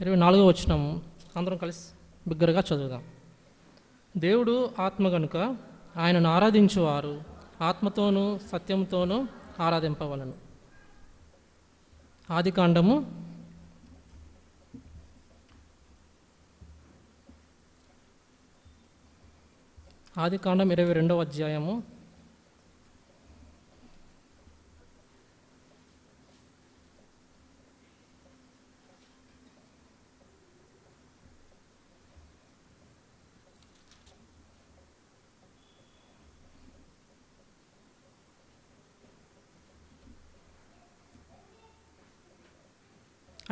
24వ వచనం అందరం కలిసి బిగ్గరగా చదువుదాం. దేవుడు ఆత్మ గనుక ఆయనను ఆరాధించువారు ఆత్మతోనూ సత్యంతోనూ ఆరాధింపవలను. ఆదికాండము 22వ అధ్యాయము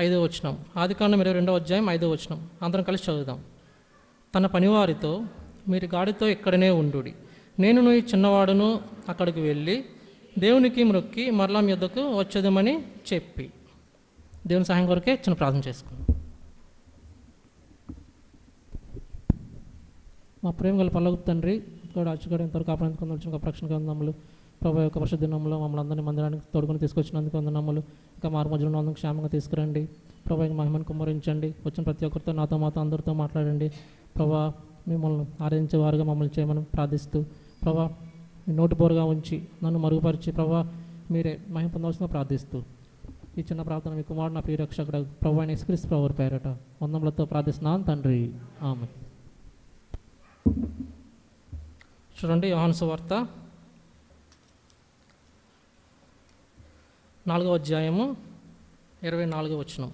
5వ వచనం. ఆదికాండం 22వ అధ్యాయం 5వ వచనం అందరం కలిసి చదువుదాం. తన పనివారితో మీరు గాడితో ఇక్కడనే ఉండుడి, నేను ఈ చిన్నవాడును అక్కడికి వెళ్ళి దేవునికి మ్రొక్కి మరలా మీ యొద్దకు వచ్చేదమని చెప్పి. దేవుని సహాయం కొరకే చిన్న ప్రార్థన చేసుకుందాం. మా ప్రేమ గల పరలోకపు తండ్రి, ఇక్కడ అచ్చుగడ ఇంతవరకు కాపాడుకుని వచ్చిన రక్షణ వందనములు. ప్రభు యొక్క పరిశుద్ధ నామములో మమ్మల్ని అందరినీ మందిరానికి తోడుకొని తీసుకొచ్చినందుకు వందనములు. ఇంకా మార్మధ్యలో అందరికి క్షేమంగా తీసుకురండి. ప్రభు యొక్క మహిమను కుమ్మరించండి. వచ్చిన ప్రతి ఒక్కరితో నాతో అందరితో మాట్లాడండి. ప్రభా మిమ్మల్ని ఆరాధించే వారుగా మమ్మల్ని చేయమని ప్రార్థిస్తూ, ప్రభా మీ నోటి బోరుగా ఉంచి నన్ను మరుగుపరిచి ప్రభా మీరే మహిమ పొందవలసిన ప్రార్థిస్తూ ఈ చిన్న ప్రార్థన మీ కుమారుడు నా ప్రియ రక్షకుడు ప్రభు అయిన యేసుక్రీస్తు ప్రభువు పేరట వందములతో ప్రార్థిస్తున్నాను తండ్రి, ఆమేన్. చూడండి, యోహాను సువార్త 4వ అధ్యాయము 24వ వచనం.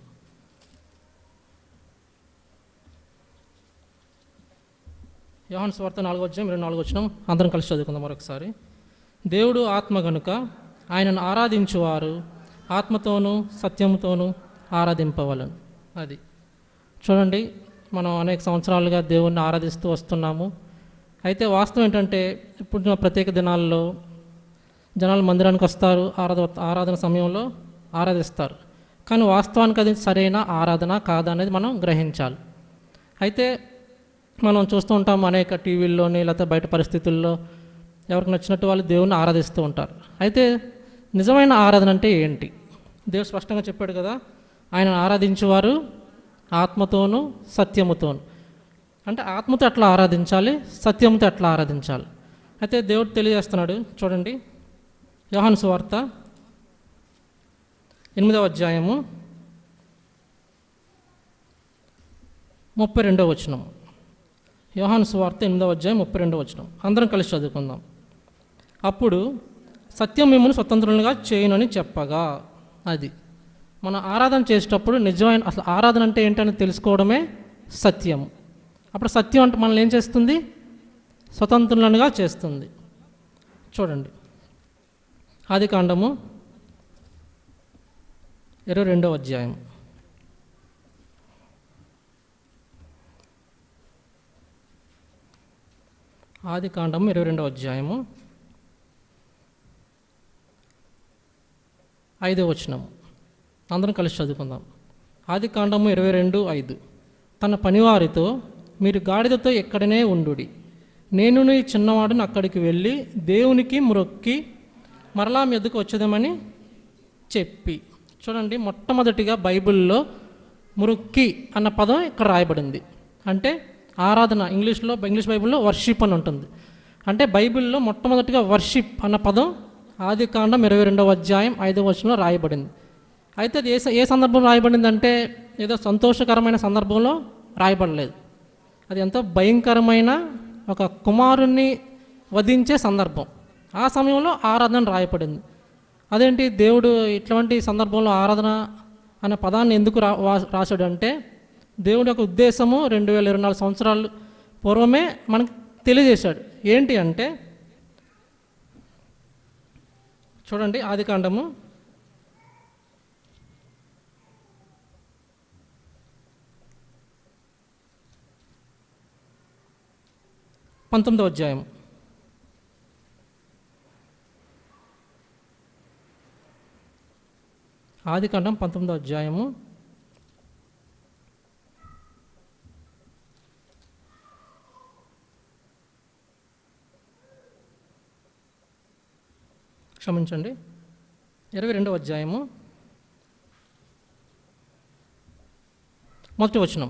యోహాను సువార్త 4వ అధ్యాయం 24వ వచనం అందరం కలిసి చదువుకుందాం మరొకసారి. దేవుడు ఆత్మ గనుక ఆయనను ఆరాధించువారు ఆత్మతోనూ సత్యముతోనూ ఆరాధింపవలను. అది చూడండి, మనం అనేక సంవత్సరాలుగా దేవుణ్ణి ఆరాధిస్తూ వస్తున్నాము. అయితే వాస్తవం ఏంటంటే ఇప్పుడు ప్రత్యేక దినాల్లో జనాలు మందిరానికి వస్తారు, ఆరాధన సమయంలో ఆరాధిస్తారు. కానీ వాస్తవానికి అది సరైన ఆరాధన కాదా అనేది మనం గ్రహించాలి. అయితే మనం చూస్తూ ఉంటాం అనేక టీవీల్లోని లేకపోతే బయట పరిస్థితుల్లో ఎవరికి నచ్చినట్టు వాళ్ళు దేవుణ్ణి ఆరాధిస్తూ ఉంటారు. అయితే నిజమైన ఆరాధన అంటే ఏంటి? దేవుడు స్పష్టంగా చెప్పాడు కదా, ఆయన ఆరాధించేవారు ఆత్మతోనూ సత్యముతోను. అంటే ఆత్మతో ఎట్లా ఆరాధించాలి, సత్యంతో ఎట్లా ఆరాధించాలి అయితే దేవుడు తెలియజేస్తున్నాడు. చూడండి, యోహాను సువార్త 8వ అధ్యాయము 32వ వచనం. యోహాను సువార్త 8వ అధ్యాయం 32వ వచనం అందరం కలిసి చదువుకుందాం. అప్పుడు సత్యం మిమ్మల్ని స్వతంత్రులుగా చేయనని చెప్పగా. అది మనం ఆరాధన చేసేటప్పుడు నిజమైన అసలు ఆరాధన అంటే ఏంటని తెలుసుకోవడమే సత్యం. అప్పుడు సత్యం అంటే మనల్ని ఏం చేస్తుంది? స్వతంత్రులుగా చేస్తుంది. చూడండి, ఆదికాండము 22వ అధ్యాయం ఆదికాండము 22వ అధ్యాయము 5వ వచనం అందరం కలిసి చదువుకుందాం. ఆదికాండము 22:5 తన పనివారితో మీరు గాడిదతో ఎక్కడనే ఉండుడి, నేను ఈ చిన్నవాడును అక్కడికి వెళ్ళి దేవునికి మ్రొక్కి మరలా మీ ఎద్దుకు వచ్చేదామని చెప్పి. చూడండి, మొట్టమొదటిగా బైబిల్లో మ్రొక్కి అన్న పదం ఇక్కడ రాయబడింది. అంటే ఆరాధన. ఇంగ్లీష్ బైబిల్లో వర్షిప్ అని ఉంటుంది. అంటే బైబిల్లో మొట్టమొదటిగా వర్షిప్ అన్న పదం ఆదికాండం 22వ అధ్యాయం 5వ వచనంలో రాయబడింది. అయితే అది ఏ సందర్భంలో రాయబడింది అంటే ఏదో సంతోషకరమైన సందర్భంలో రాయబడలేదు. అది ఎంతో భయంకరమైన ఒక కుమారుణ్ణి వధించే సందర్భం. ఆ సమయంలో ఆరాధన రాయబడింది. అదేంటి, దేవుడు ఇట్లాంటి సందర్భంలో ఆరాధన అనే పదాన్ని ఎందుకు రాశాడు అంటే దేవుడి యొక్క ఉద్దేశము 2024 సంవత్సరాలు పూర్వమే మనకు తెలియజేశాడు. ఏంటి అంటే చూడండి, ఆదికాండము 19వ అధ్యాయం ఆదికాండం 19వ అధ్యాయము 22వ అధ్యాయము మొదటి వచనం.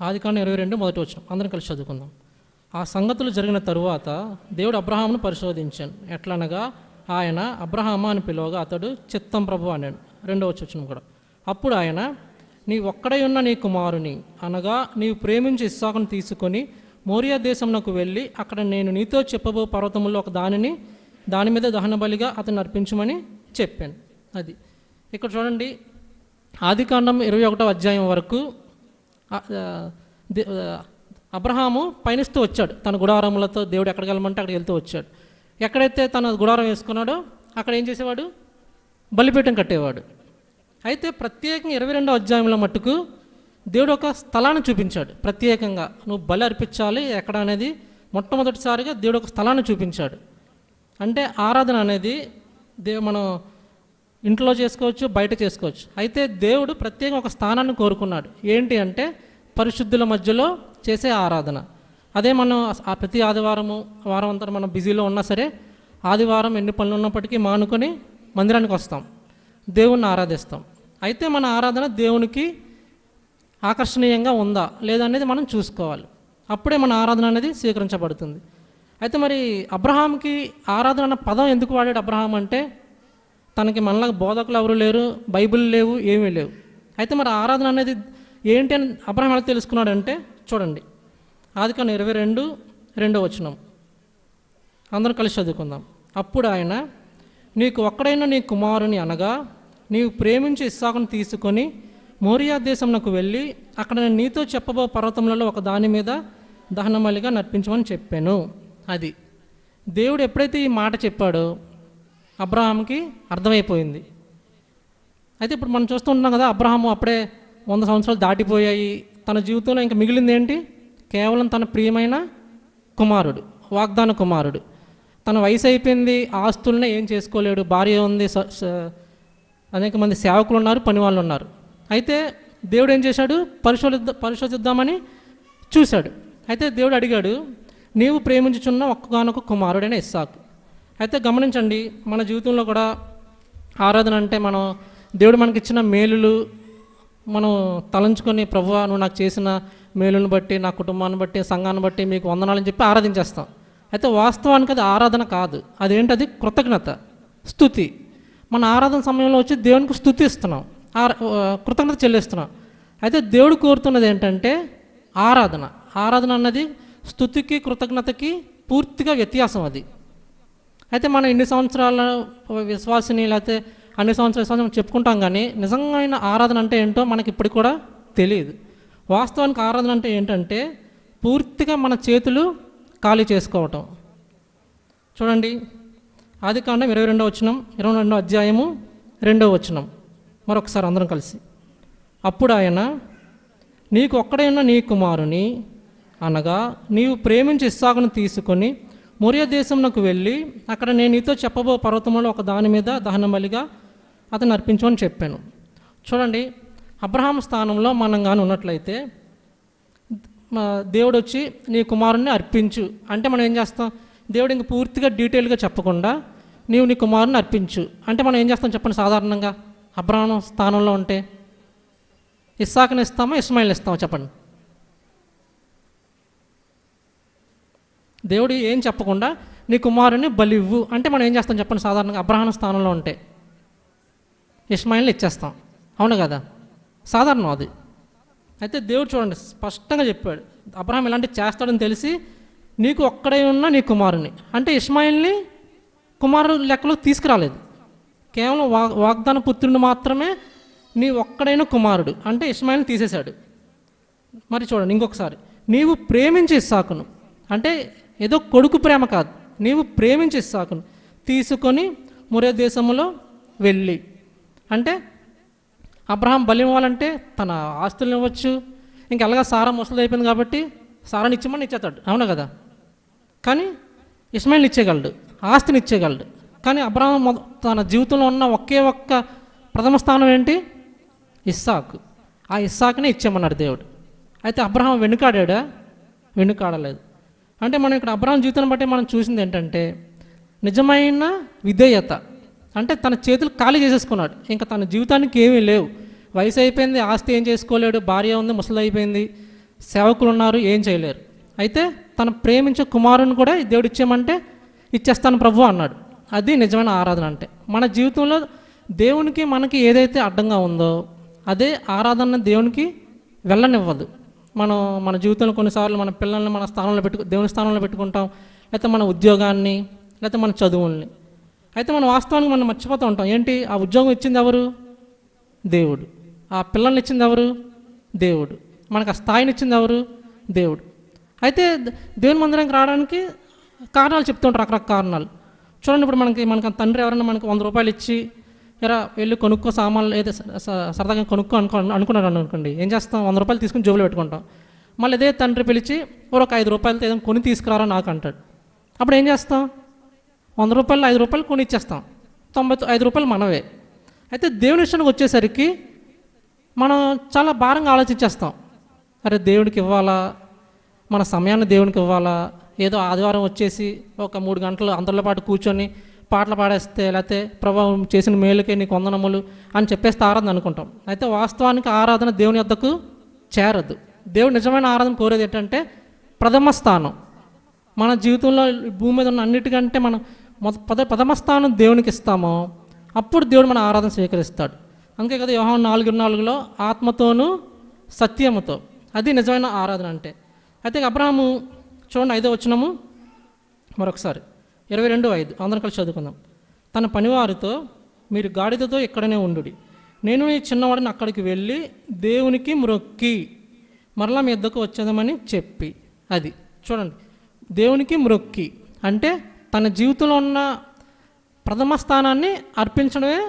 ఆదికాండం 22 మొదటి వచనం. అందరం కలిసి చదువుకుందాం. ఆ సంగతులు జరిగిన తరువాత దేవుడు అబ్రహామును పరిశోధించాను. ఎట్లనగా ఆయన అబ్రహామా అని పిలువగా అతడు చిత్తం ప్రభు అన్నాడు. 2వ వచనం కూడా. అప్పుడు ఆయన, నీ ఒక్కడై ఉన్న నీ కుమారుని అనగా నీవు ప్రేమించి ఇస్సాకును తీసుకొని మోరియా దేశంలోకి వెళ్ళి అక్కడ నేను నీతో చెప్పబో పర్వతములో ఒక దాని మీద దహన బలిగా అతన్ని అర్పించమని చెప్పాను. అది ఇక్కడ చూడండి. ఆదికాండం 21వ అధ్యాయం వరకు అబ్రహాము పయనిస్తూ వచ్చాడు. తన గుడారములతో దేవుడు ఎక్కడికి వెళ్ళమంటే అక్కడికి వెళ్తూ వచ్చాడు. ఎక్కడైతే తన గుడారం వేసుకున్నాడో అక్కడ ఏం చేసేవాడు? బలిపీఠం కట్టేవాడు. అయితే ప్రత్యేకంగా 22వ అధ్యాయంలో మట్టుకు దేవుడు ఒక స్థలాన్ని చూపించాడు. ప్రత్యేకంగా నువ్వు బలి అర్పించాలి ఎక్కడ అనేది మొట్టమొదటిసారిగా దేవుడు ఒక స్థలాన్ని చూపించాడు. అంటే ఆరాధన అనేది మనం ఇంట్లో చేసుకోవచ్చు, బయట చేసుకోవచ్చు. అయితే దేవుడు ప్రత్యేకంగా ఒక స్థానాన్ని కోరుకున్నాడు. ఏంటి అంటే పరిశుద్ధుల మధ్యలో చేసే ఆరాధన. అదే మనం ప్రతి ఆదివారము వారం అంతా మనం బిజీలో ఉన్నా సరే ఆదివారం ఎన్ని పనులు ఉన్నప్పటికీ మానుకొని మందిరానికి వస్తాం, దేవుణ్ణి ఆరాధిస్తాం. అయితే మన ఆరాధన దేవునికి ఆకర్షణీయంగా ఉందా లేదా అనేది మనం చూసుకోవాలి. అప్పుడే మన ఆరాధన అనేది స్వీకరించబడుతుంది. అయితే మరి అబ్రహాంకి ఆరాధన అన్న పదం ఎందుకు వాడాడు అబ్రహాం అంటే, తనకి మనలా బోధకులు ఎవరు లేరు, బైబిల్ లేవు, ఏమీ లేవు. అయితే మరి ఆరాధన అనేది ఏంటి అని అబ్రహాం ఎలా తెలుసుకున్నాడు అంటే చూడండి. ఆదికాండం 22:2 వచనం. అందరం కలిసి చదువుకుందాం. అప్పుడు ఆయన, నీకు ఒక్కడైనా నీ కుమారుని అనగా నీవు ప్రేమించి ఇస్సాకును తీసుకొని మోరియా దేశంలోకి వెళ్ళి అక్కడ నేను నీతో చెప్పబో పర్వతములలో ఒక దాని మీద దహనబలిగా నర్పించమని చెప్పాను. అది దేవుడు ఎప్పుడైతే ఈ మాట చెప్పాడో అబ్రహాంకి అర్థమైపోయింది. అయితే ఇప్పుడు మనం చూస్తూ ఉన్నాం కదా, అబ్రహాము అప్పుడే 100 సంవత్సరాలు దాటిపోయాయి. తన జీవితంలో ఇంకా మిగిలింది ఏంటి? కేవలం తన ప్రియమైన కుమారుడు, వాగ్దాన కుమారుడు. తన వయసు అయిపోయింది, ఆస్తులనే ఏం చేసుకోలేడు, భార్య ఉంది, అనేక మంది సేవకులు ఉన్నారు, పని వాళ్ళు ఉన్నారు. అయితే దేవుడు ఏం చేశాడు? పరిశోధిద్దామని చూశాడు. అయితే దేవుడు అడిగాడు, నీవు ప్రేమించుచున్న ఒక్కగానొక కుమారుడైన ఇస్సాకు. అయితే గమనించండి, మన జీవితంలో కూడా ఆరాధన అంటే మనం దేవుడు మనకిచ్చిన మేలులు మనం తలంచుకొని, ప్రభువా నువ్వు నాకు చేసిన మేలును బట్టి, నా కుటుంబాన్ని బట్టి, సంఘాన్ని బట్టి మీకు వందనాలని చెప్పి ఆరాధించేస్తాం. అయితే వాస్తవానికి అది ఆరాధన కాదు. అదేంటి? అది కృతజ్ఞత, స్తుతి. మన ఆరాధన సమయంలో వచ్చి దేవునికి స్తుతి ఇస్తున్నాం, కృతజ్ఞత చెల్లిస్తున్నాం. అయితే దేవుడు కోరుతున్నది ఏంటంటే ఆరాధన. ఆరాధన అన్నది స్తుతికి కృతజ్ఞతకి పూర్తిగా వ్యత్యాసం అది. అయితే మనం ఇన్ని సంవత్సరాల విశ్వాసిని లేకపోతే అన్ని సంవత్సరాల విశ్వాసం చెప్పుకుంటాం, కానీ నిజమైన ఆరాధన అంటే ఏంటో మనకి ఇప్పటికి కూడా తెలియదు. వాస్తవానికి ఆరాధన అంటే ఏంటంటే పూర్తిగా మన చేతులు ఖాళీ చేసుకోవటం. చూడండి, ఆదికాండం 22వ వచనం, 22వ అధ్యాయము 2వ వచనం. మరొకసారి అందరం కలిసి. అప్పుడు ఆయన, నీకు ఒక్కడైనా నీ కుమారుని అనగా నీవు ప్రేమించి ఇస్సాకును తీసుకొని మోరియా దేశంలోకి వెళ్ళి అక్కడ నేను నీతో చెప్పబో పర్వతంలో ఒక దాని మీద దహనబలిగా అతను అర్పించమని చెప్పాను. చూడండి, అబ్రహాం స్థానంలో మనం కానీ ఉన్నట్లయితే దేవుడు వచ్చి నీ కుమారుణ్ణి అర్పించు అంటే మనం ఏం చేస్తాం? దేవుడు ఇంక పూర్తిగా డీటెయిల్గా చెప్పకుండా నీవు నీ కుమారుని అర్పించు అంటే మనం ఏం చేస్తాం చెప్పండి? సాధారణంగా అబ్రహాం స్థానంలో ఉంటే ఇస్సాకుని ఇస్తామా, ఇస్మాయిల్ని ఇస్తామా చెప్పండి? దేవుడు ఏం చెప్పకుండా నీ కుమారుని బలివ్వు అంటే మనం ఏం చేస్తాం చెప్పండి? సాధారణంగా అబ్రహాం స్థానంలో ఉంటే ఇస్మాయిల్ని ఇచ్చేస్తాం, అవును కదా? సాధారణం అది. అయితే దేవుడు చూడండి స్పష్టంగా చెప్పాడు, అబ్రహాం ఇలాంటివి చేస్తాడని తెలిసి నీకు ఒక్కడై ఉన్న నీ కుమారుని అంటే ఇస్మాయిల్ని కుమారుడు లెక్కలో తీసుకురాలేదు. కేవలం వాగ్దాన పుత్రుని మాత్రమే నీ ఒక్కడైన కుమారుడు అంటే ఇస్మాయిల్ని తీసేశాడు. మరి చూడండి ఇంకొకసారి, నీవు ప్రేమించి ఇస్సాకును అంటే ఏదో కొడుకు ప్రేమ కాదు, నీవు ప్రేమించి ఇస్సాకును తీసుకొని మోరియా దేశంలో వెళ్ళి అంటే అబ్రహాం బలి ఇవ్వాలంటే తన ఆస్తులను ఇవ్వచ్చు, ఇంక ఎలాగా సారా ముసలి అయిపోయింది కాబట్టి సారాని ఇచ్చేమని ఇచ్చేస్తాడు, అవునా కదా? కానీ ఇస్మాయిల్ని ఇచ్చేయగలడు, ఆస్తిని ఇచ్చేయగలడు. కానీ అబ్రహాం తన జీవితంలో ఉన్న ఒకే ఒక్క ప్రథమ స్థానం ఏంటి? ఇస్సాకు. ఆ ఇస్సాకునే ఇచ్చేయమన్నాడు దేవుడు. అయితే అబ్రహాం వెనుకాడా? వెనుకాడలేదు. అంటే మనం ఇక్కడ అబ్రహాం జీవితాన్ని బట్టి మనం చూసింది ఏంటంటే నిజమైన విధేయత, అంటే తన చేతులు ఖాళీ చేసేసుకున్నాడు. ఇంకా తన జీవితానికి ఏమీ లేవు. వయసు అయిపోయింది, ఆస్తి ఏం చేసుకోలేడు, భార్య ఉంది, ముసలి అయిపోయింది, సేవకులు ఉన్నారు, ఏం చేయలేరు. అయితే తను ప్రేమించే కుమారుని కూడా దేవుడు ఇచ్చేయమంటే ఇచ్చేస్తాను ప్రభు అన్నాడు. అది నిజమైన ఆరాధన అంటే. మన జీవితంలో దేవునికి మనకి ఏదైతే అడ్డంగా ఉందో అదే ఆరాధన దేవునికి వెళ్ళనివ్వదు. మన జీవితంలో కొన్నిసార్లు మన పిల్లల్ని మన స్థానంలో దేవుని స్థానంలో పెట్టుకుంటాం, లేకపోతే మన ఉద్యోగాన్ని, లేకపోతే మన చదువుల్ని. అయితే మనం వాస్తవానికి మనం మర్చిపోతూ ఉంటాం. ఏంటి, ఆ ఉద్యోగం ఇచ్చింది ఎవరు? దేవుడు. ఆ పిల్లల్ని ఇచ్చింది ఎవరు? దేవుడు. మనకు ఆ స్థాయిని ఇచ్చింది ఎవరు? దేవుడు. అయితే దేవుని మందిరానికి రావడానికి కారణాలు చెప్తుంటారు, రకరకాల కారణాలు. చూడండి, ఇప్పుడు మనకి తండ్రి ఎవరైనా మనకు 100 రూపాయలు ఇచ్చి ఎరా వెళ్ళి కొనుక్కో సామాన్లు, ఏదో సరదాగా కొనుక్కో అనుకున్నాడు అనుకోండి, ఏం చేస్తాం? 100 రూపాయలు తీసుకుని జోబులో పెట్టుకుంటాం. మళ్ళీ అదే తండ్రి పిలిచి ఒక 5 రూపాయలతో ఏదైనా కొని తీసుకురారా నాకు అంటాడు. అప్పుడు ఏం చేస్తాం? 100 రూపాయలు 5 రూపాయలు కొని ఇచ్చేస్తాం, 95 రూపాయలు మనవే. అయితే దేవుని విషయానికి వచ్చేసరికి మనం చాలా భారంగా ఆలోచించేస్తాం. అరే దేవుడికి ఇవ్వాలా, మన సమయాన్ని దేవునికి ఇవ్వాలా, ఏదో ఆదివారం వచ్చేసి ఒక 3 గంటలు అందరిలో పాటు కూర్చొని పాటలు పాడేస్తే, లేకపోతే ప్రభావం చేసిన మేలుకే నీకు వందనములు అని చెప్పేస్తే ఆరాధన అనుకుంటాం. అయితే వాస్తవానికి ఆరాధన దేవుని వద్దకు చేరదు. దేవుడు నిజమైన ఆరాధన కోరేది ఏంటంటే ప్రథమ స్థానం. మన జీవితంలో భూమి మీద ఉన్న అన్నిటికంటే మనం ప్రథమ స్థానం దేవునికి ఇస్తామో అప్పుడు దేవుడు మన ఆరాధన స్వీకరిస్తాడు. అందుకే కదా యోహాను 4:4లో ఆత్మతోనూ సత్యముతో, అది నిజమైన ఆరాధన అంటే. అయితే అబ్రహాము చూడండి 5వ వచనము మరొకసారి 22:5 అందరం కలిసి చదువుకుందాం. తన పనివారితో మీరు గాడిదతో ఇక్కడనే ఉండుడి, నేను ఈ చిన్నవాడిని అక్కడికి వెళ్ళి దేవునికి మ్రొక్కి మరలా మీ యొద్దకు వచ్చేదామని చెప్పి. అది చూడండి, దేవునికి మ్రొక్కి అంటే తన జీవితంలో ఉన్న ప్రథమ స్థానాన్ని అర్పించడమే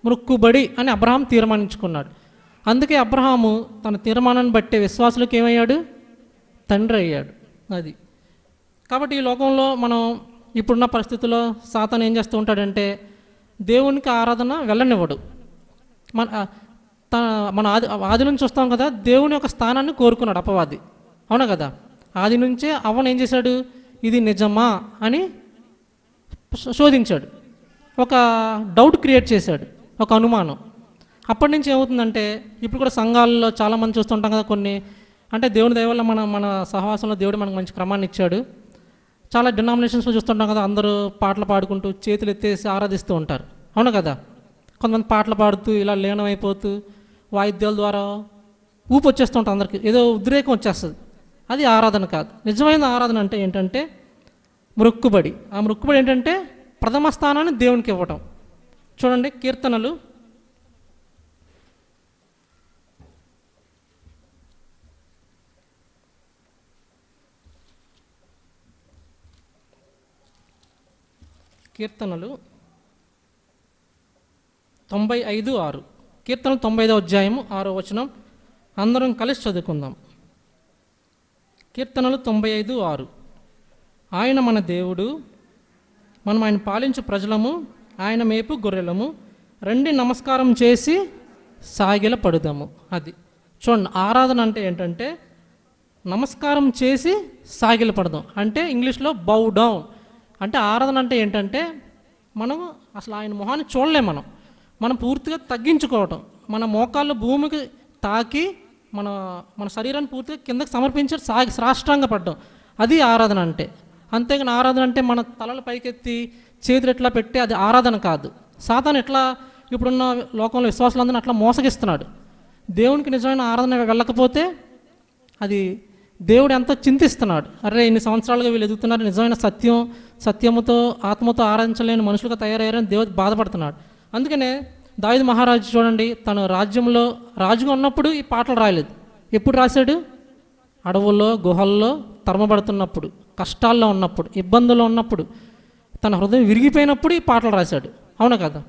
మ్రొక్కుబడి అని అబ్రహాం తీర్మానించుకున్నాడు. అందుకే అబ్రహాము తన తీర్మానాన్ని బట్టే విశ్వాసులకు ఏమయ్యాడు? తండ్రి అయ్యాడు. అది కాబట్టి ఈ లోకంలో మనం ఇప్పుడున్న పరిస్థితుల్లో సాతాను ఏం చేస్తూ ఉంటాడంటే దేవునికి ఆరాధన వెళ్ళనివ్వడు. మన ఆది నుంచి చూస్తాం కదా, దేవుని యొక్క స్థానాన్ని కోరుకున్నాడు అపవాది, అవునా కదా? ఆది నుంచే అవ్వను ఏం చేశాడు? ఇది నిజమా అని శోధించాడు, ఒక డౌట్ క్రియేట్ చేశాడు, ఒక అనుమానం. అప్పటి నుంచి ఏమవుతుందంటే ఇప్పుడు కూడా సంఘాల్లో చాలామంది చూస్తుంటాం కదా, కొన్ని అంటే దేవుని దయ వల్ల మన సహవాసంలో దేవుడు మనకు మంచి క్రమాన్ని ఇచ్చాడు. చాలా డినామినేషన్స్లో చూస్తుంటాం కదా, అందరూ పాటలు పాడుకుంటూ చేతులు ఎత్తేసి ఆరాధిస్తూ ఉంటారు, అవును కదా? కొంతమంది పాటలు పాడుతూ ఇలా లీనమైపోతూ వాయిద్యాల ద్వారా ఊపు వచ్చేస్తూ ఉంటారు, అందరికీ ఏదో ఉద్రేకం వచ్చేస్తుంది. అది ఆరాధన కాదు. నిజమైన ఆరాధన అంటే ఏంటంటే మ్రొక్కుబడి. ఆ మ్రొక్కుబడి ఏంటంటే ప్రథమ స్థానాన్ని దేవునికి ఇవ్వటం. చూడండి, కీర్తనలు 95:6. కీర్తనలు 95వ అధ్యాయము 6వ వచనం అందరం కలిసి చదువుకుందాం. కీర్తనలు 95:6. ఆయన మన దేవుడు, మనం ఆయన పాలించు ప్రజలము, ఆయన మేపు గొర్రెలము, రండి నమస్కారం చేసి సాగిల పడుదాము. అది చూడండి, ఆరాధన అంటే ఏంటంటే నమస్కారం చేసి సాగిల పడదాం. అంటే ఇంగ్లీష్లో బౌ డౌన్. అంటే ఆరాధన అంటే ఏంటంటే మనం అసలు ఆయన మొహాన్ని చూడలేం, మనం పూర్తిగా తగ్గించుకోవటం, మన మోకాళ్ళు భూమికి తాకి మన శరీరాన్ని పూర్తిగా కిందకి సమర్పించి సాష్టాంగ పడ్డం, అది ఆరాధన అంటే. అంతేగాని ఆరాధన అంటే మన తలలు పైకెత్తి చేతులు ఎట్లా పెట్టి అది ఆరాధన కాదు. సాతాను ఎట్లా ఇప్పుడున్న లోకంలో విశ్వాసులందరినీ అట్లా మోసగిస్తున్నాడు. దేవునికి నిజమైన ఆరాధన వెళ్ళకపోతే అది దేవుడు ఎంతో చింతిస్తున్నాడు. అరే ఇన్ని సంవత్సరాలుగా వీళ్ళు ఎదుగుతున్నారు, నిజమైన సత్యముతో ఆత్మతో ఆరాధించలేని మనుషులుగా తయారయ్యారని దేవుడు బాధపడుతున్నాడు. అందుకనే దావీదు మహారాజు చూడండి, తను రాజ్యంలో రాజుగా ఉన్నప్పుడు ఈ పాటలు రాయలేదు. ఎప్పుడు రాశాడు? అడవుల్లో గుహల్లో తరమబడుతున్నప్పుడు, కష్టాల్లో ఉన్నప్పుడు, ఇబ్బందుల్లో ఉన్నప్పుడు, తన హృదయం విరిగిపోయినప్పుడు ఈ పాటలు రాశాడు, అవునా కదా?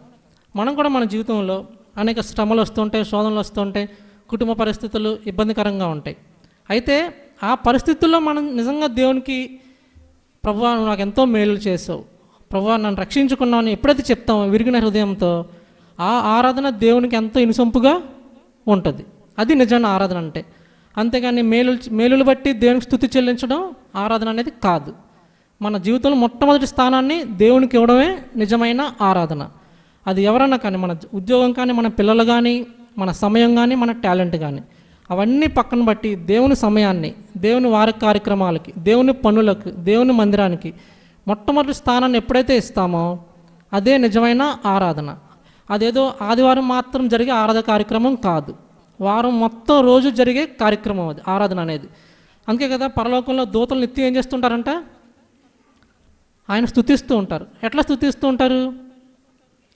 మనం కూడా మన జీవితంలో అనేక శ్రమలు వస్తుంటాయి, శోధనలు వస్తుంటాయి, కుటుంబ పరిస్థితులు ఇబ్బందికరంగా ఉంటాయి. అయితే ఆ పరిస్థితుల్లో మనం నిజంగా దేవునికి ప్రభువా నువ్వు నాకు ఎంతో మేలు చేసావు, ప్రభువా నన్ను రక్షించుకున్నావు అని ఎప్పుడైతే చెప్తామో విరిగిన హృదయంతో, ఆ ఆరాధన దేవునికి ఎంతో ఇనుసొంపుగా ఉంటుంది. అది నిజమైన ఆరాధన అంటే. అంతేగాని మేలులు బట్టి దేవునికి స్తుతి చెల్లించడం ఆరాధన అనేది కాదు. మన జీవితంలో మొట్టమొదటి స్థానాన్ని దేవునికి ఇవ్వడమే నిజమైన ఆరాధన. అది ఎవరన్నా కానీ, మన ఉద్యోగం కానీ, మన పిల్లలు కానీ, మన సమయం కానీ, మన టాలెంట్ కానీ, అవన్నీ పక్కన బట్టి దేవుని సమయాన్ని, దేవుని వారి కార్యక్రమాలకి, దేవుని పనులకు, దేవుని మందిరానికి మొట్టమొదటి స్థానాన్ని ఎప్పుడైతే ఇస్తామో అదే నిజమైన ఆరాధన. అదేదో ఆదివారం మాత్రం జరిగే ఆరాధన కార్యక్రమం కాదు, వారం మొత్తం రోజు జరిగే కార్యక్రమం అది ఆరాధన అనేది. అందుకే కదా పరలోకంలో దూతలు నిత్యం ఏం చేస్తుంటారంట, ఆయన స్తుతిస్తూ ఉంటారు. ఎట్లా స్తుతిస్తూ ఉంటారు?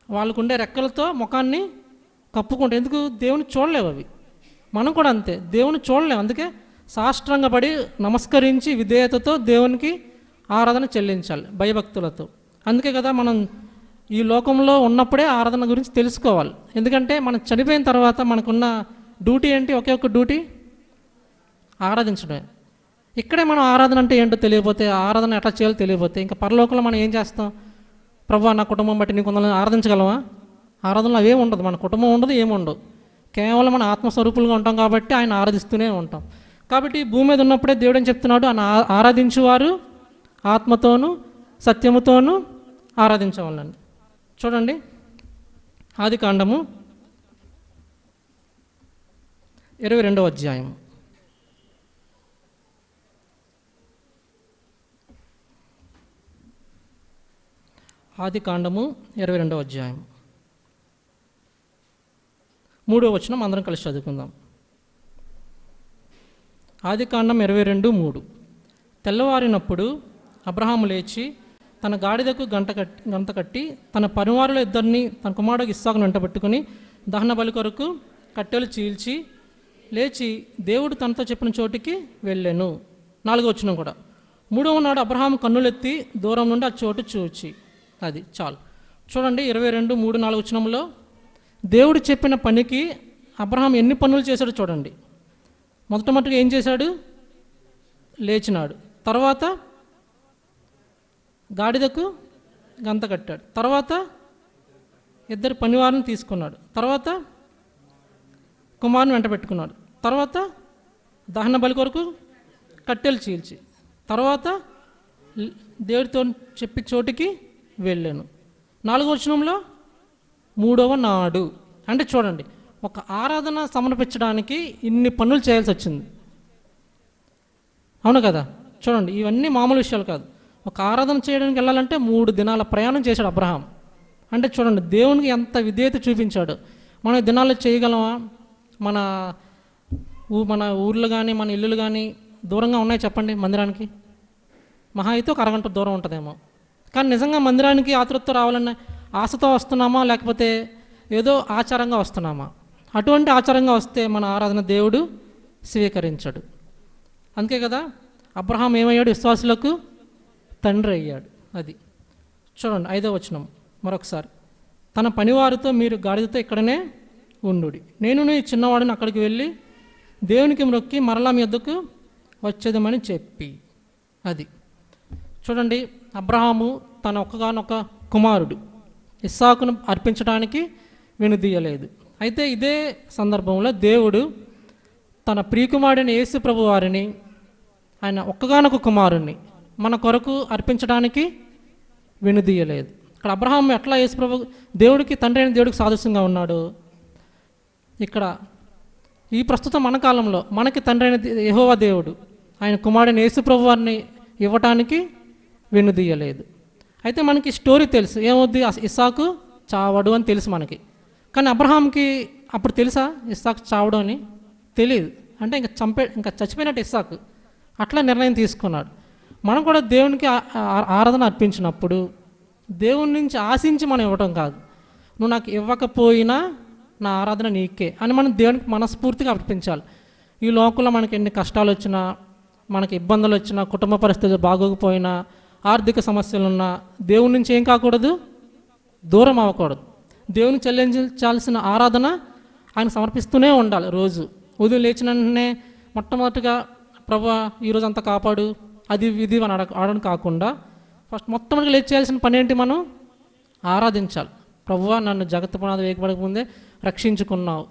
వాళ్ళకుండే రెక్కలతో ముఖాన్ని కప్పుకుంటారు. ఎందుకు? దేవుని చూడలేవు అవి. మనం కూడా అంతే, దేవుని చూడలేము. అందుకే సాష్టాంగపడి నమస్కరించి విధేయతతో దేవునికి ఆరాధన చెల్లించాలి, భయభక్తులతో. అందుకే కదా మనం ఈ లోకంలో ఉన్నప్పుడే ఆరాధన గురించి తెలుసుకోవాలి. ఎందుకంటే మనం చనిపోయిన తర్వాత మనకున్న డ్యూటీ ఏంటి? ఒకే ఒక్క డ్యూటీ, ఆరాధించడమే. ఇక్కడే మనం ఆరాధన అంటే ఏంటో తెలియకపోతే, ఆరాధన ఎట్లా చేయాలో తెలియకపోతే, ఇంకా పరలోకంలో మనం ఏం చేస్తాం? ప్రభువా నా కుటుంబం బట్టి నీకు కొందరు ఆరాధించగలమా? ఆరాధనలో అవేమి ఉండదు, మన కుటుంబం ఉండదు, ఏముండదు. కేవలం మన ఆత్మస్వరూపులుగా ఉంటాం కాబట్టి ఆయన ఆరాధిస్తూనే ఉంటాం. కాబట్టి భూమి మీద ఉన్నప్పుడే దేవుడు ఏం చెప్తున్నాడు? ఆయన ఆరాధించువారు ఆత్మతోనూ సత్యముతోనూ ఆరాధించవాలని. చూడండి, ఆదికాండము 22వ అధ్యాయం. ఆదికాండము 22వ అధ్యాయం 3వ వచనం అందరం కలిసి చదువుకుందాం. ఆదికాండం 22:3. తెల్లవారినప్పుడు అబ్రహాము లేచి తన గాడిదకు గంట కట్టి తన పనివారుల ఇద్దరిని తన కుమారుడు ఇస్సాకును వెంటబెట్టుకుని దహన బలి కొరకు కట్టెలు చీల్చి లేచి దేవుడు తనతో చెప్పిన చోటికి వెళ్ళాను. 4వ వచనం కూడా. 3వ నాడు అబ్రహాము కన్నులెత్తి దూరం నుండి ఆ చోటు చూచి, అది చాలు. చూడండి 22, 3, 4 వచనంలో దేవుడు చెప్పిన పనికి అబ్రహాం ఎన్ని పనులు చేశాడో చూడండి. మొట్టమొదటిగా ఏం చేశాడు? లేచినాడు. తర్వాత గాడిదకు గంత కట్టాడు. తర్వాత ఇద్దరు పనివారిని తీసుకున్నాడు. తర్వాత కుమారుని వెంట పెట్టుకున్నాడు. తర్వాత దహన బలి కొరకు కట్టెలు చీల్చి, తర్వాత దేవుడితో చెప్పి చోటికి వెళ్ళాను. 4వ వచనంలో 3వ నాడు. అంటే చూడండి, ఒక ఆరాధన సమర్పించడానికి ఇన్ని పనులు చేయాల్సి వచ్చింది. అవును కదా? చూడండి, ఇవన్నీ మామూలు విషయాలు కాదు. ఒక ఆరాధన చేయడానికి వెళ్ళాలంటే 3 దినాల ప్రయాణం చేశాడు అబ్రహాం. అంటే చూడండి, దేవునికి ఎంత విధేయత చూపించాడు. మనం దినాల్లో చేయగలమా? మన ఊర్లు కానీ మన ఇల్లులు కానీ దూరంగా ఉన్నాయి చెప్పండి మందిరానికి? మహా అయితే ఒక అరగంట దూరం ఉంటుందేమో. కానీ నిజంగా మందిరానికి ఆతృతతో రావాలన్న ఆశతో వస్తున్నామా, లేకపోతే ఏదో ఆచారంగా వస్తున్నామా? అటువంటి ఆచారంగా వస్తే మన ఆరాధన దేవుడు స్వీకరించడు. అందుకే కదా అబ్రహాం ఏమయ్యాడు? విశ్వాసులకు తండ్రి అయ్యాడు. అది చూడండి 5వ వచనం మరొకసారి. తన పనివారితో మీరు గాడిదతో ఇక్కడనే ఉండుడి, నేను ఈ చిన్నవాడిని అక్కడికి వెళ్ళి దేవునికి మొక్కి మరలా మీ వద్దకు వచ్చేదమని చెప్పి. అది చూడండి, అబ్రహాము తన ఒక్కగానొక్క కుమారుడు ఇస్సాకును అర్పించడానికి వెనుదీయలేదు. అయితే ఇదే సందర్భంలో దేవుడు తన ప్రియకుమారుడైన యేసు ప్రభు వారిని, ఆయన ఒక్కగానొక్క కుమారుణ్ణి మన కొరకు అర్పించడానికి వెనుదీయలేదు. ఇక్కడ అబ్రహాము ఎట్లా యేసు ప్రభు దేవుడికి తండ్రి అయిన దేవుడికి సాదృశ్యంగా ఉన్నాడు. ఇక్కడ ఈ ప్రస్తుతం మన కాలంలో మనకి తండ్రి అయిన యెహోవా దేవుడు ఆయన కుమారుడైన యేసు ప్రభు వారిని ఇవ్వటానికి వెనుదీయలేదు. అయితే మనకి స్టోరీ తెలుసు, ఏమవుద్ది? ఇస్సాకు చావడు అని తెలుసు మనకి. కానీ అబ్రహాంకి అప్పుడు తెలుసా ఇస్సాకు చావడం అని? తెలియదు. అంటే ఇంకా చచ్చిపోయినట్టు ఇస్సాకు. అట్లా నిర్ణయం తీసుకున్నాడు. మనం కూడా దేవునికి ఆరాధన అర్పించినప్పుడు దేవుని నుంచి ఆశించి మనం ఇవ్వటం కాదు. నువ్వు నాకు ఇవ్వకపోయినా నా ఆరాధన నీకే అని మనం దేవునికి మనస్ఫూర్తిగా అర్పించాలి. ఈ లోకంలో మనకి ఎన్ని కష్టాలు వచ్చినా, మనకి ఇబ్బందులు వచ్చినా, కుటుంబ పరిస్థితులు బాగోకపోయినా, ఆర్థిక సమస్యలున్నా దేవుని నుంచి ఏం కాకూడదు? దూరం అవ్వకూడదు. దేవుని చెల్లించాల్సిన ఆరాధన ఆయన సమర్పిస్తూనే ఉండాలి. రోజు ఉదయం లేచిన వెంటనే మొట్టమొదటిగా ప్రభువా ఈరోజు అంతా కాపాడు, అది ఇది అని ఆడడం కాకుండా ఫస్ట్ మొట్టమొదటిగా లేచి చేయాల్సిన పని ఏంటి? మనం ఆరాధించాలి. ప్రభువా నన్ను జగత్తు పునాది వేయబడక ముందే రక్షించుకున్నావు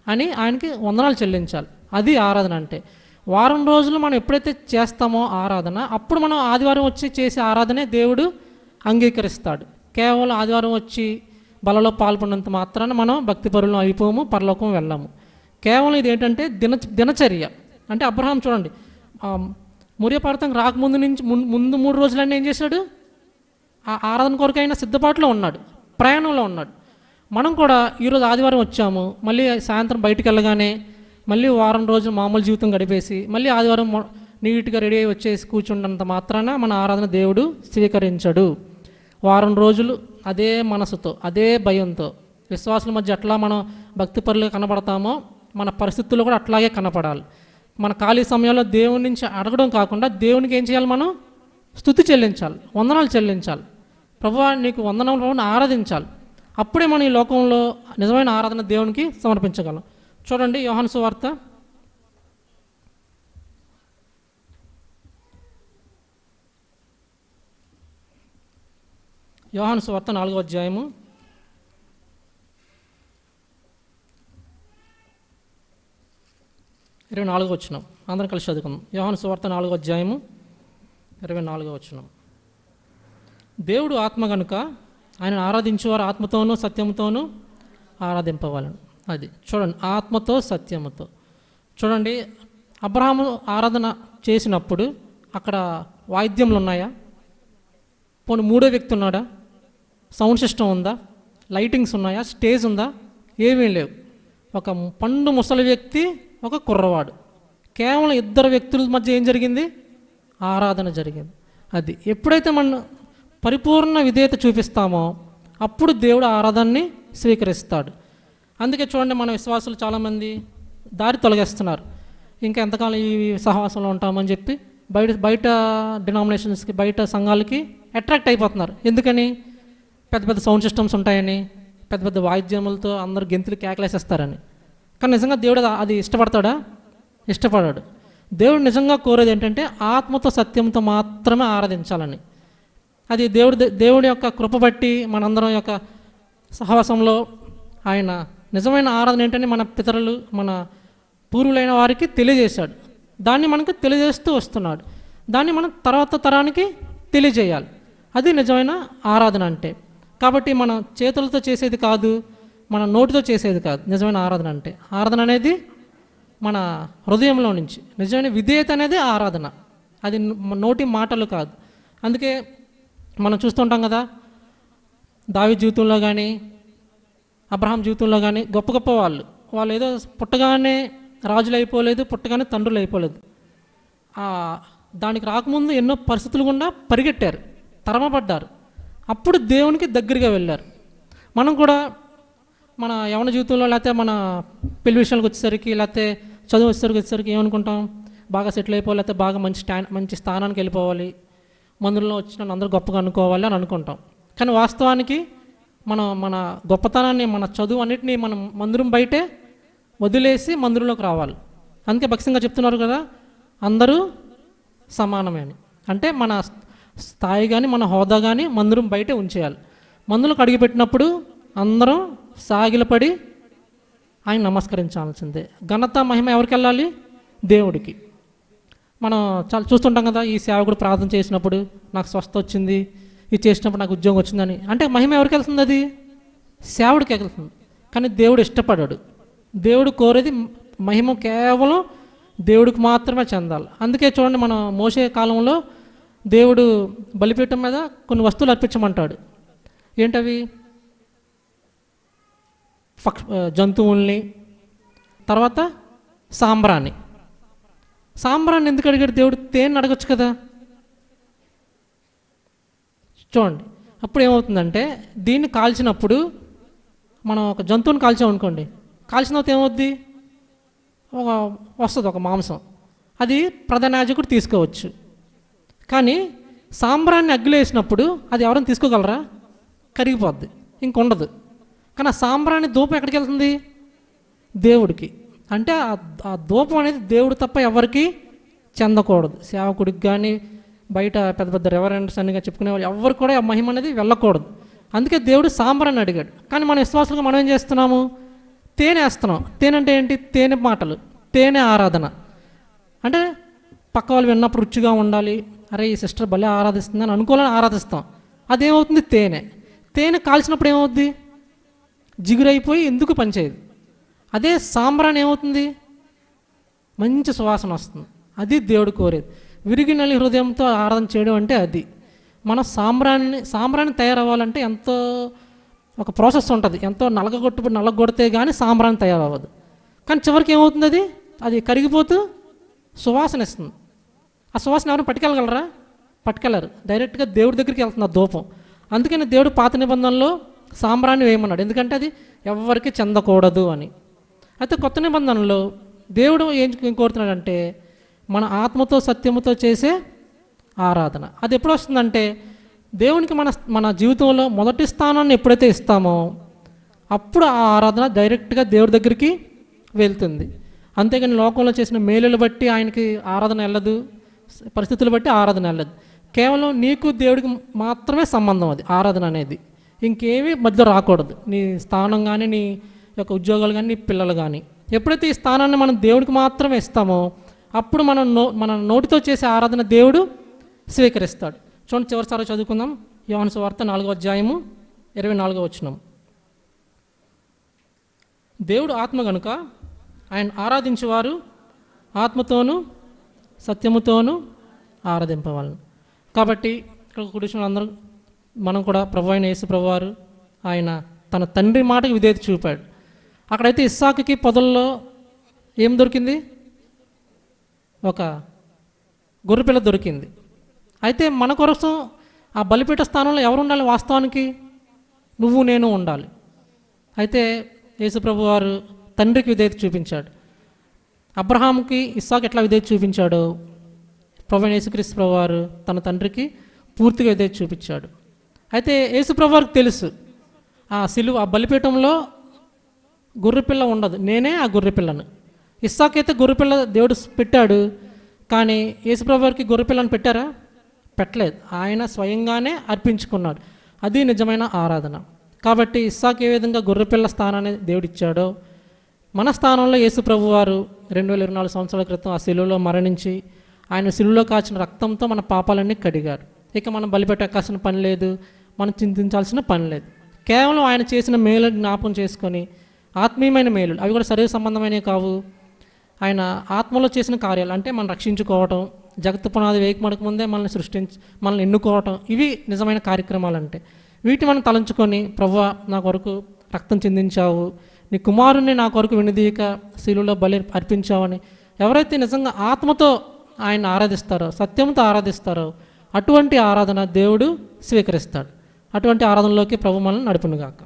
అని ఆయనకి వందనాలు చెల్లించాలి. అది ఆరాధన అంటే. వారం రోజులు మనం ఎప్పుడైతే చేస్తామో ఆరాధన, అప్పుడు మనం ఆదివారం వచ్చి చేసే ఆరాధనే దేవుడు అంగీకరిస్తాడు. కేవలం ఆదివారం వచ్చి బలలో పాల్పడినంత మాత్రాన మనం భక్తిపరులను అయిపోము, పరలోకం వెళ్ళాము. కేవలం ఇది ఏంటంటే దినచర్య. అంటే అబ్రహాం చూడండి, మొరియా పర్వతం రాకముందు నుంచి ముందు 3 రోజులన్నీ ఏం చేశాడు? ఆ ఆరాధన కొరకు అయినా సిద్ధపాటులో ఉన్నాడు, ప్రయాణంలో ఉన్నాడు. మనం కూడా ఈరోజు ఆదివారం వచ్చాము, మళ్ళీ సాయంత్రం బయటికి వెళ్ళగానే మళ్ళీ వారం రోజులు మామూలు జీవితం గడిపేసి మళ్ళీ ఆదివారం నీట్గా రెడీ అయ్యి వచ్చేసి కూర్చున్నంత మాత్రాన మన ఆరాధన దేవుడు స్వీకరించడు. వారం రోజులు అదే మనసుతో, అదే భయంతో, విశ్వాసుల మధ్య ఎట్లా మనం భక్తిపరులుగా కనబడతామో మన పరిస్థితుల్లో కూడా అట్లాగే కనపడాలి. మన ఖాళీ సమయంలో దేవుని నుంచి అడగడం కాకుండా దేవునికి ఏం చేయాలి? మనం స్తుతి చెల్లించాలి, వందనాలు చెల్లించాలి. ప్రభువా నీకు వందనాలు ప్రభువుని ఆరాధించాలి. అప్పుడే మనం ఈ లోకంలో నిజమైన ఆరాధన దేవునికి సమర్పించగలం. చూడండి యోహాను సువార్త 4వ అధ్యాయము 24వ వచనం. అందరం కలిసి చదువుకుందాం. యోహాను సువార్త 4వ అధ్యాయము 24వ వచనం. దేవుడు ఆత్మ కనుక ఆయన ఆరాధించేవారు ఆత్మతోనూ సత్యముతోనూ ఆరాధింపవాలని. అది చూడండి, ఆత్మతో సత్యముతో. చూడండి, అబ్రహాము ఆరాధన చేసినప్పుడు అక్కడ వాయిద్యములు ఉన్నాయా? పోనీ 3వ వ్యక్తి ఉన్నాడా? సౌండ్ సిస్టమ్ ఉందా? లైటింగ్స్ ఉన్నాయా? స్టేజ్ ఉందా? ఏమీ లేవు. ఒక పండు ముసలి వ్యక్తి, ఒక కుర్రవాడు, కేవలం 2 వ్యక్తుల మధ్య ఏం జరిగింది? ఆరాధన జరిగింది. అది ఎప్పుడైతే మనం పరిపూర్ణ విధేయత చూపిస్తామో అప్పుడు దేవుడు ఆరాధనని స్వీకరిస్తాడు. అందుకే చూడండి, మన విశ్వాసులు చాలామంది దారి తొలగేస్తున్నారు. ఇంకా ఎంతకాలం ఈ సహవాసంలో ఉంటామని చెప్పి బయట డినామినేషన్స్కి, బయట సంఘాలకి అట్రాక్ట్ అయిపోతున్నారు. ఎందుకని? పెద్ద పెద్ద సౌండ్ సిస్టమ్స్ ఉంటాయని, పెద్ద పెద్ద వాయిద్యములతో అందరూ గెంతులు కేకలేసేస్తారని. కానీ నిజంగా దేవుడు అది ఇష్టపడతాడా? ఇష్టపడాడు. దేవుడు నిజంగా కోరేది ఏంటంటే ఆత్మతో సత్యంతో మాత్రమే ఆరాధించాలని. అది దేవుడి యొక్క కృప బట్టి మనందరం యొక్క సహవాసంలో ఆయన నిజమైన ఆరాధన ఏంటని మన పితరులు, మన పూర్వులైన వారికి తెలియజేశాడు. దాన్ని మనకు తెలియజేస్తూ వస్తున్నాడు. దాన్ని మనం తర్వాత తరానికి తెలియజేయాలి. అది నిజమైన ఆరాధన అంటే. కాబట్టి మన చేతులతో చేసేది కాదు, మన నోటితో చేసేది కాదు నిజమైన ఆరాధన అంటే. ఆరాధన అనేది మన హృదయంలో నుంచి, నిజమైన విధేయత అనేది ఆరాధన. అది నోటి మాటలు కాదు. అందుకే మనం చూస్తుంటాం కదా, దావీదు జీవితంలో కానీ, అబ్రహాం జీవితంలో కానీ గొప్ప గొప్ప వాళ్ళు ఏదో పుట్టగానే రాజులు అయిపోలేదు, పుట్టగానే తండ్రులు అయిపోలేదు. దానికి రాకముందు ఎన్నో పరిస్థితులు గుండా పరిగెట్టారు, తరమపడ్డారు. అప్పుడు దేవునికి దగ్గరగా వెళ్ళారు. మనం కూడా మన యవన జీవితంలో, లేకపోతే మన పెళ్లి విషయాలకు వచ్చేసరికి, లేకపోతే చదువు వచ్చేసరికి ఏమనుకుంటాం? బాగా సెటిల్ అయిపోవాలి, లేకపోతే బాగా మంచి స్థానానికి వెళ్ళిపోవాలి, మందిరంలో వచ్చిన అందరూ గొప్పగా అనుకోవాలి అని అనుకుంటాం. కానీ వాస్తవానికి మన గొప్పతనాన్ని, మన చదువు అన్నిటినీ మనం మందిరం బయటే వదిలేసి మందిరంలోకి రావాలి. అందుకే భక్తిగా చెప్తున్నారు కదా, అందరూ సమానమే అని. అంటే మన స్థాయి కానీ, మన హోదా కానీ మందిరం బయటే ఉంచేయాలి. మందులకు అడిగిపెట్టినప్పుడు అందరం సాగిలపడి ఆయన నమస్కరించాల్సిందే. ఘనత మహిమ ఎవరికి వెళ్ళాలి? దేవుడికి. మనం చాలా చూస్తుంటాం కదా, ఈ సేవకుడు ప్రార్థన చేసినప్పుడు నాకు స్వస్థ వచ్చింది, ఇది చేసినప్పుడు నాకు ఉద్యోగం వచ్చిందని. అంటే మహిమ ఎవరికి వెళ్తుంది? అది సేవడికి వెళ్తుంది. కానీ దేవుడు ఇష్టపడాడు. దేవుడు కోరేది మహిమ కేవలం దేవుడికి మాత్రమే చెందాలి. అందుకే చూడండి, మన మోసే కాలంలో దేవుడు బలిపీఠం మీద కొన్ని వస్తువులు అర్పించమంటాడు. ఏంటవి? జంతువుల్ని, తర్వాత సాంబ్రాన్ని. సాంబ్రాన్ని ఎందుకు అడిగాడు దేవుడు? తేనె అడగచ్చు కదా. చూడండి, అప్పుడు ఏమవుతుందంటే, దీన్ని కాల్చినప్పుడు, మనం ఒక జంతువుని కాల్చామనుకోండి, కాల్చిన తర్వాత ఏమవుద్ది? వస్తుంది ఒక మాంసం. అది ప్రధాన యాజకుడు తీసుకోవచ్చు. కానీ సాంబ్రాన్ని అగ్గిలో వేసినప్పుడు అది ఎవరైనా తీసుకోగలరా? కరిగిపోద్ది, ఇంకొండదు. కానీ ఆ సాంబ్రాన్ని ధూపం ఎక్కడికి వెళ్తుంది? దేవుడికి. అంటే ఆ ధూపం అనేది దేవుడు తప్ప ఎవరికి చెందకూడదు. సేవకుడికి కానీ, బయట పెద్ద పెద్ద రెవరెండ్స్ అనిగా చెప్పుకునే వాళ్ళు ఎవరు కూడా ఆ మహిమ అనేది వెళ్ళకూడదు. అందుకే దేవుడు సాంబ్రాన్ని అడిగాడు. కానీ మన విశ్వాసులుగా మనం ఏం చేస్తున్నాము? తేనె వేస్తున్నాం. తేనె అంటే ఏంటి? తేనె మాటలు, తేనె ఆరాధన. అంటే పక్క వాళ్ళు విన్నప్పుడు రుచిగా ఉండాలి, అరే ఈ సిస్టర్ భలే ఆరాధిస్తుందని అనుకోవాలని ఆరాధిస్తాం. అదేమవుతుంది? తేనె. తేనె కాల్చినప్పుడు ఏమవుద్ది? జిగురైపోయి ఎందుకు పనిచేయదు. అదే సాంబ్రాణి ఏమవుతుంది? మంచి సువాసన వస్తుంది. అది దేవుడు కోరేది. విరిగి నలి హృదయంతో ఆరాధన చేయడం అంటే అది. మన సాంబ్రాణి తయారవ్వాలంటే ఎంతో ఒక ప్రాసెస్ ఉంటుంది. ఎంతో నలగొడితే కానీ సాంబ్రాణి తయారవ్వదు. కానీ చివరికి ఏమవుతుంది? అది కరిగిపోతూ సువాసన ఇస్తుంది. ఆ సువాసన ఎవరైనా పట్టుకెళ్ళగలరా? పట్టుకెళ్ళరు. డైరెక్ట్గా దేవుడి దగ్గరికి వెళ్తుంది ఆ ధూపం. అందుకని దేవుడు పాత నిబంధనలో సాంబ్రాణి వేయమన్నాడు, ఎందుకంటే అది ఎవరికి చెందకూడదు అని. అయితే కొత్త నిబంధనలో దేవుడు ఏం కోరుతున్నాడంటే మన ఆత్మతో సత్యముతో చేసే ఆరాధన. అది ఎప్పుడు వస్తుందంటే దేవునికి మన జీవితంలో మొదటి స్థానాన్ని ఎప్పుడైతే ఇస్తామో అప్పుడు ఆ ఆరాధన డైరెక్ట్గా దేవుడి దగ్గరికి వెళ్తుంది. అంతేగాని లోకంలో చేసిన మేలులు బట్టి ఆయనకి ఆరాధన వెళ్ళదు, పరిస్థితులు బట్టి ఆరాధన వెళ్ళదు. కేవలం నీకు దేవుడికి మాత్రమే సంబంధం అది ఆరాధన అనేది. ఇంకేమీ మధ్య రాకూడదు. నీ స్థానం కానీ, నీ యొక్క ఉద్యోగాలు కానీ, నీ పిల్లలు కానీ. ఎప్పుడైతే ఈ స్థానాన్ని మనం దేవుడికి మాత్రమే ఇస్తామో అప్పుడు మన నోటితో చేసే ఆరాధన దేవుడు స్వీకరిస్తాడు. చూడండి, చివరిసారి చదువుకుందాం. యోహాను సువార్త 4వ అధ్యాయము 24వ వచనం. దేవుడు ఆత్మ గనుక ఆయన ఆరాధించేవారు ఆత్మతోనూ సత్యముతోనూ ఆరాధింపవాలను. కాబట్టి ఇక్కడ కూర్చున్న అందరూ మనం కూడా ప్రభు అయిన యేసు ప్రభువారు ఆయన తన తండ్రి మాటకి విధేయత చూపాడు. అక్కడైతే ఇస్సాకుకి పొదల్లో ఏం దొరికింది? ఒక గొర్రెపిల్ల దొరికింది. అయితే మన కోసం ఆ బలిపీఠ స్థానంలో ఎవరు ఉండాలి? వాస్తవానికి నువ్వు నేను ఉండాలి. అయితే యేసు ప్రభు వారు తండ్రికి విధేయత చూపించాడు. అబ్రహాంకి ఇస్సాకు ఎట్లా విధేయత చూపించాడో ప్రభు యేసుక్రీస్తు ప్రభు వారు తన తండ్రికి పూర్తిగా విధేయత చూపించాడు. అయితే యేసు ప్రభు వారికి తెలుసు ఆ బలిపీఠంలో గొర్రెపిల్ల ఉండదు, నేనే ఆ గొర్రెపిల్లను. ఇస్సాకు అయితే గొర్రెపిల్ల దేవుడు పెట్టాడు, కానీ యేసుప్రభు వారికి గొర్రెపిల్లను పెట్టారా? పెట్టలేదు. ఆయన స్వయంగానే అర్పించుకున్నాడు. అది నిజమైన ఆరాధన. కాబట్టి ఇస్సాకు ఏ విధంగా గొర్రెపిల్ల స్థానాన్ని దేవుడు ఇచ్చాడో మన స్థానంలో యేసు ప్రభు వారు 2024 సంవత్సరాల క్రితం ఆ శిలువలో మరణించి ఆయన శిలువలో కాచిన రక్తంతో మన పాపాలన్నీ కడిగారు. ఇక మనం బలిపెట్టాల్సిన పని లేదు, మనం చింతించాల్సిన పని లేదు. కేవలం ఆయన చేసిన మేలు జ్ఞాపకం చేసుకొని ఆత్మీయమైన మేలులు, అవి కూడా శరీర సంబంధమైనవి కావు, ఆయన ఆత్మలో చేసిన కార్యాలు, అంటే మనం రక్షించుకోవటం, జగత్తు పునాది వేయకముందే ముందే మనల్ని ఎన్నుకోవటం, ఇవి నిజమైన కార్యక్రమాలు. అంటే వీటి మనం తలంచుకొని ప్రభువా నా కొరకు రక్తం చిందించావు, నీ కుమారుణ్ణి నా కొరకు వినిదీయక శిలువలో బలి అర్పించావని ఎవరైతే నిజంగా ఆత్మతో ఆయన ఆరాధిస్తారో, సత్యంతో ఆరాధిస్తారో అటువంటి ఆరాధన దేవుడు స్వీకరిస్తాడు. అటువంటి ఆరాధనలోకి ప్రభు మనల్ని నడుపునుగాక.